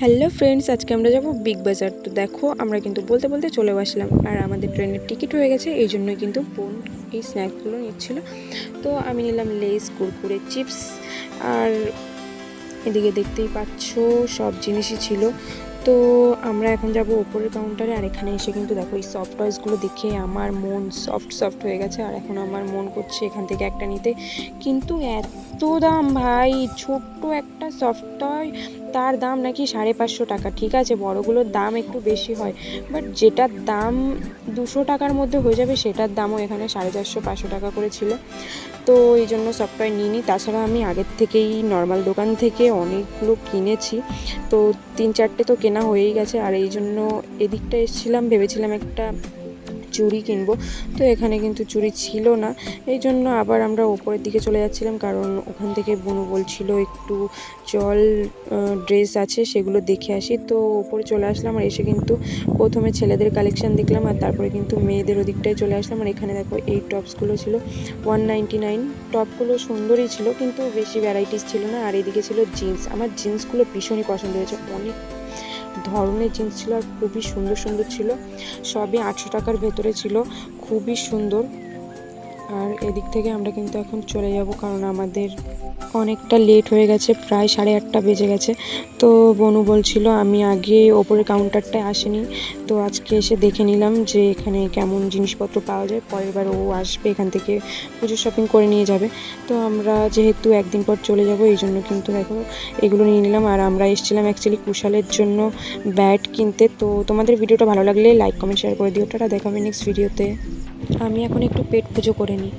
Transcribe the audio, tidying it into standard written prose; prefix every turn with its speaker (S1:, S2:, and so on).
S1: Hello friends, আজকে আমরা যাব বিগ বাজার। তো দেখো আমরা কিন্তু বলতে বলতে চলে আসলাম, আর আমাদের ট্রেনের টিকিট হয়ে গেছে। এই জন্যই কিন্তু বোন এই স্ন্যাক্সগুলো নিচ্ছিল। তো আমি নিলাম লেস, কুরকুরে, চিপস, আর এদিকে দেখতেই পাচ্ছ সব জিনিসই ছিল। তো আমরা এখন যাব ওপরের কাউন্টারে। আর এখানে এসে কিন্তু দেখো এই সফট টয়েসগুলো দেখে আমার মন সফট হয়ে গেছে। আর এখন আমার মন করছে এখান থেকে একটা নিতে, কিন্তু এত দাম ভাই। ছোট্ট একটা সফট টয়, তার দাম নাকি 550 টাকা। ঠিক আছে, বড়গুলোর দাম একটু বেশি হয়, বাট যেটার দাম 200 টাকার মধ্যে হয়ে যাবে সেটার দামও এখানে 450-500 টাকা করে ছিল। তো এই জন্য সফট টয় নিইনি। তাছাড়া আমি আগের থেকেই নর্মাল দোকান থেকে অনেকগুলো কিনেছি, তো 3-4টে তো কেনা হয়েই গেছে। আর এই জন্য এদিকটা এসেছিলাম, ভেবেছিলাম একটা চুড়ি কিনবো, তো এখানে কিন্তু চুড়ি ছিল না। এই জন্য আবার আমরা ওপরের দিকে চলে যাচ্ছিলাম, কারণ ওখান থেকে বোনু বলছিল একটু চল ড্রেস আছে সেগুলো দেখে আসি। তো ওপরে চলে আসলাম, আর এসে কিন্তু প্রথমে ছেলেদের কালেকশন দেখলাম, আর তারপরে কিন্তু মেয়েদের ওদিকটায় চলে আসলাম। আর এখানে দেখো এই টপসগুলো ছিল 199। টপগুলো সুন্দরই ছিল, কিন্তু বেশি ভ্যারাইটিস ছিল না। আর এদিকে ছিল জিন্স। আমার জিন্সগুলো ভীষণই পছন্দ হয়েছে, অনেক ধরনের জিন্স ছিল আর খুবই সুন্দর সুন্দর ছিল। সবই 800 টাকার ভেতরে ছিল, খুবই সুন্দর। আর এদিক থেকে আমরা কিন্তু এখন চলে যাব, কারণ আমাদের অনেকটা লেট হয়ে গেছে, প্রায় 8:30 বেজে গেছে। তো বনু বলছিল আমি আগে ওপরের কাউন্টারটায় আসিনি, তো আজকে এসে দেখে নিলাম যে এখানে কেমন জিনিসপত্র পাওয়া যায়। পরের বার ও আসবে এখান থেকে পুজোর শপিং করে নিয়ে যাবে। তো আমরা যেহেতু একদিন পর চলে যাব, এই জন্য কিন্তু দেখো এগুলো নিয়ে নিলাম। আর আমরা এসেছিলাম অ্যাকচুয়ালি কুশালের জন্য ব্যাট কিনতে। তো তোমাদের ভিডিওটা ভালো লাগলে লাইক, কমেন্ট, শেয়ার করে দিও। টাটা, দেখা হবে নেক্সট ভিডিওতে। আমি এখন একটু পেট পুজো করে নিই।